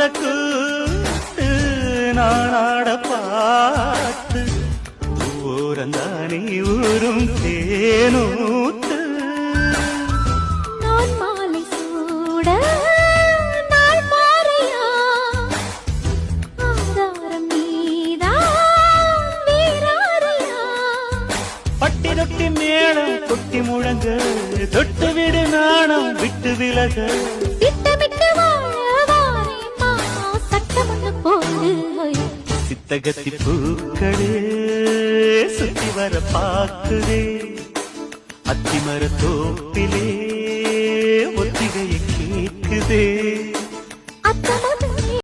அந்த கூத்து நானாட பாட்டு ஊரந்தானே ஊரும் தேனூத்து நான் மாலை சூட நாள் மாறியா ஆதாரம் நீதான் வீராரியா பட்டி தொட்டி மேளம் கொட்டி முழங்க தொட்டு விடு நாணம் விட்டு விலக திட்டமிட்டு வாழவாரே மாமா சட்டம் ஒண்ணு போடு சித்தகத்தி பூக்களே சுத்தி வர பாக்குதே அத்திமர தோப்பிலே ஒத்திகையை கேட்குதே அத்தம